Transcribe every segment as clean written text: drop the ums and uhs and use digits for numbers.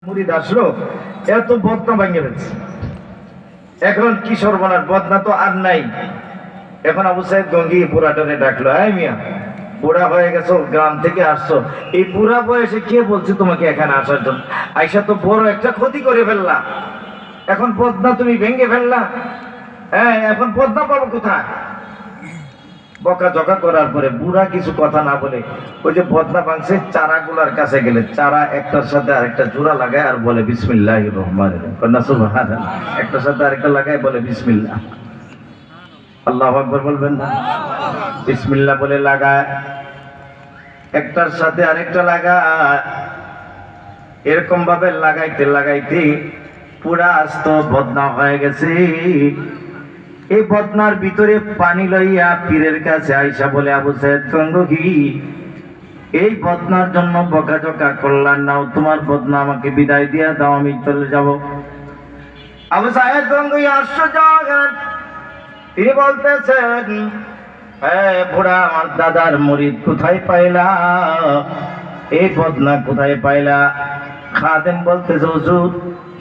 মুরিদ আসলো, এত বদনা ভাঙে ফেলছে। এখন কি সর্বনাশ, বদনা তো আর নাই। এখন আবু সাহেব গঙ্গি বুড়াটারে ডাকলো, এই মিয়া, বুড়া হয়ে গেছো, গ্রাম থেকে আসছো, এই বুড়া বয়সে কে বলছে তোমাকে এখানে আসার জন্য? আইসা তো বড় একটা ক্ষতি করে ফেললা, এখন বদনা তুমি ভেঙে ফেললা। হ্যাঁ, এখন বদনা পাবো কোথায়? বকা জকা করার পরে বুড়া কিছু কথা না বলে ওই যে বদনা ভাঙছে চারাগুলার কাছে গেলে চারা একটার সাথে আরেকটা জোড়া লাগায় আর বলে বিসমিল্লাহির রহমানির রহিম, সুবহানাল্লাহ। একটার সাথে আরেকটা লাগায় বলে বিসমিল্লাহ, আল্লাহু আকবার বলবেন না? বিসমিল্লাহ বলে লাগায়, একটার সাথে আরেকটা লাগায়, এরকম ভাবে লাগাইতে লাগাইতে পুরা আস্ত বদনা হয়ে গেছে। এই বদনার ভিতরে পানি লইয়া পীরের কাছে আইসা বলে, আবু সাইদ গঙ্গোহী, এই বদনার জন্য বকাঝকা করলাম নাও, তোমার বদনা আমাকে বিদায় দিয়া দাও, আমি চলে যাব। আবু সাইদ গঙ্গোহী আশ্চর্য, তিনি বলতেছেন, হ্যাঁ বুড়া, আমার দাদার মুরিদ কোথায় পাইলা? এই বদনা কোথায় পাইলা? খাদেম বলতেছে, হুজুর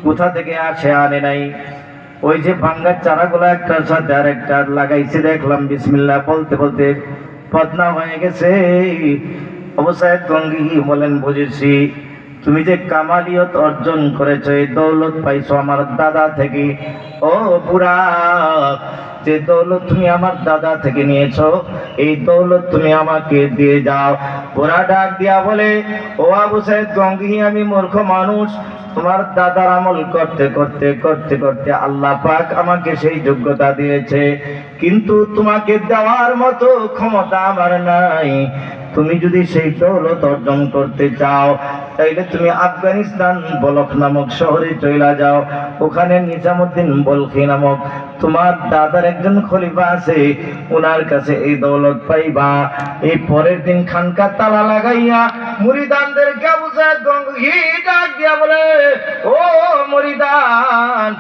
কোথা থেকে আসে, আনে নাই, ওই যে ভাঙ্গার চারাগুলো একটার সাথে আরেকটা লাগাইছে, দেখলাম বিসমিল্লাহ বলতে বলতে বদনা হয়ে গেছে। আবু সাইদ গঙ্গোহী বলেন, বুঝেছি, তুমি যে কামালিয়ত অর্জন করেছো, এই দৌলত পাইছো আমার দাদা থেকে। ও বুড়া, যে দৌলত তুমি আমার দাদা থেকে নিয়েছো, এই দৌলত তুমি আমাকে দিয়ে যাও। বুড়া ডাক দিয়া বলে, ও আবু সাইদ গঙ্গোহী, আমি মূর্খ মানুষ, তোমার দাদার আমল করতে করতে করতে করতে আল্লাহ পাক আমাকে সেই যোগ্যতা দিয়েছে, কিন্তু তোমাকে দেওয়ার মতো ক্ষমতা আমার নাই। তুমি যদি সেই দৌলত অর্জন করতে চাও, তাইলে তুমি আফগানিস্তান বলখ নামক শহরে চলে যাও। ওখানে নিজামুদ্দিন বলখি নামক তোমার দাদার একজন খলিফা আছে, ওনার কাছে এই দৌলত পাইবা। এই পরের দিন খানকা তালা লাগাইয়া মুরিদানদেরকে আবু সাইদ গঙ্গোহী ডাক দিয়া বলে, ও মুরিদান,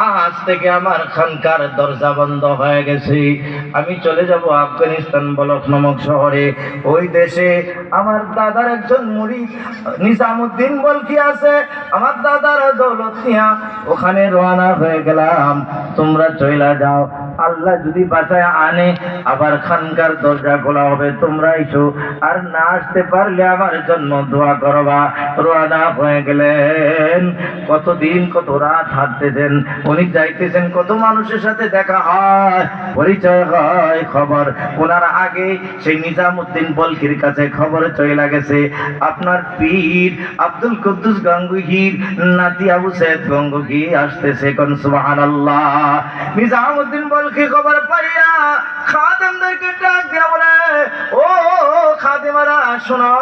আজ থেকে আমার খানকার দরজা বন্ধ হয়ে গেছে, আমি চলে যাব আফগানিস্তান বলখ নামক শহরে। ওই দেশে আমার দাদার একজন মুরিদ নিজামুদ্দিন বলখি আছে, আমার দাদার দৌলত নিয়া ওখানে রওনা হয়ে গেলাম, তোমরা চইলা যাও। আল্লাহ যদি বাঁচায় আনে, আবার খানকার দরজা খোলা হবে, তোমরা এসো, আর না আসতে পারলে আমার জন্য দোয়া করবা। রওনা হয়ে গেলেন। কতদিন কত রাত হাঁটতেছেন, উনি যাইতেছেন, কত মানুষের সাথে দেখা হয়, পরিচয় হয়, খবর ওনার আগে সেই নিজামুদ্দিন বলখির কাছে খবর চলে গেছে, আপনার পীর আব্দুল কুদ্দুস গঙ্গোহীর নাতি আবু সাইদ গঙ্গোহী আসতেছে, কোন সুবহানাল্লাহ। নিজামুদ্দিন বলখি খবর পাইয়া খাদেমদেরকে ডাক দিয়া বলে, ও খাদেমারা শোনো,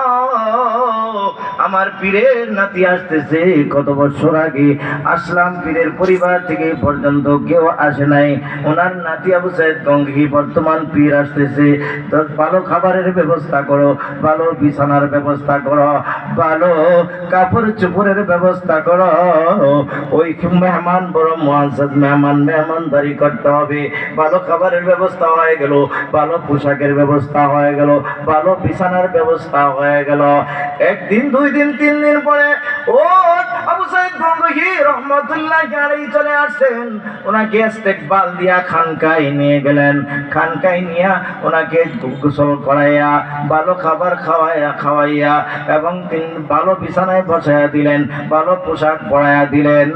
আমার পীরের নাতি আসতেছে। কত বছর আগে আসলাম, পীরের পরিবার থেকে পর্যন্ত কেউ আসে নাই, ওনার নাতি আবু সাইদ গঙ্গোহী বর্তমান পীর আসতেছে, তো ভালো খাবারের ব্যবস্থা করো, ভালো বিছানার ব্যবস্থা করো, ভালো কাপড় চোপড়ের ব্যবস্থা করো। ওই মেহমান বড় মুআজ্জাজ মেহমান, মেহমানদারি করতে হবে। ভালো খাবারের ব্যবস্থা হয়ে গেল, ভালো পোশাকের ব্যবস্থা হয়ে গেল, ভালো বিছানার ব্যবস্থা হয়ে গেল। একদিন, দুই দিন, তিন দিন পরে ও আবু সাইদ গঙ্গোহী রহমাতুল্লাহি আলাইহি চলে আসেন। ওনাকে ইস্তেকবাল দিয়া খানকায় নিয়ে গেলেন। খানকায় নিয়ে ওনাকে গোসল করাইয়া, ভালো খাবার খাওয়াইয়া এবং ভালো বিছানায় বসাইয়া দিলেন, ভালো পোশাক পরাইয়া দিলেন।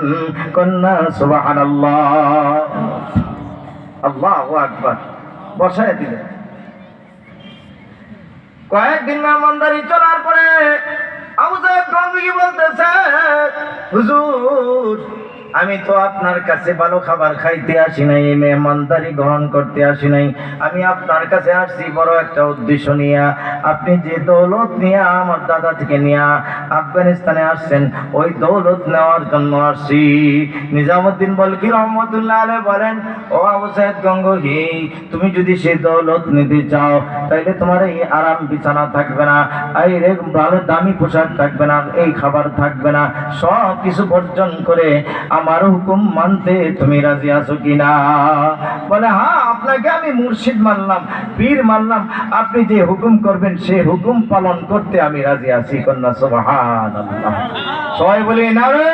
কন্যা সুবহানাল্লাহ, আল্লাহু আকবার, বসাইয়া দিলেন। কয়েকদিন মেহমানদারি চলার পরে আবু সাইদ গঙ্গোহী বলতেছে, হুজুর, আমি তো আপনার কাছে ভালো খাবার খাইতে আসি নাই, মেহমানদারি গ্রহণ করতে আসি নাই, আমি আপনার কাছে আসছি বড় একটা উদ্দেশ্য নিয়ে। আপনি যে দৌলত নিয়ে আমার দাদা থেকে নিয়ে আফগানিস্তানে আসছেন, ওই দৌলত নেওয়ার জন্য আসছি। নিজামুদ্দিন বলখি রহমাতুল্লাহ আলাইহি বলেন, ও আবু সাইদ গঙ্গোহী, তুমি যদি সেই দৌলত নিতে চাও, তাইলে তোমার এই আরাম বিছানা থাকবে না, এই ভালো দামি পোশাক থাকবে না, এই খাবার থাকবে না, সব কিছু বর্জন করে আমার হুকুম মানতে তুমি রাজি আছো কিনা? বলে হ্যাঁ আপনাকে আমি মুর্শিদ মানলাম, পীর মানলাম, আপনি যে হুকুম করবেন সেই হুকুম পালন করতে আমি রাজি আছি। কন্যা সুবহানাল্লাহ। সবাই বলি নারে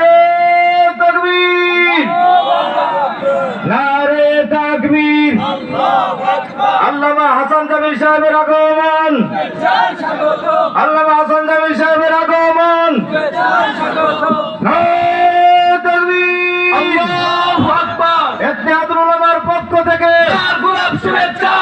তাকবীর, নারে তাকবীর। আল্লামা হাসান জামিল সাহেবের আগমন, আল্লামা হাসান জামিল সাহেবের আগমন। নারে তাকবীর, আল্লাহু আকবার। ইত্তেহাদুল উলামার পক্ষ থেকে শুভেচ্ছা।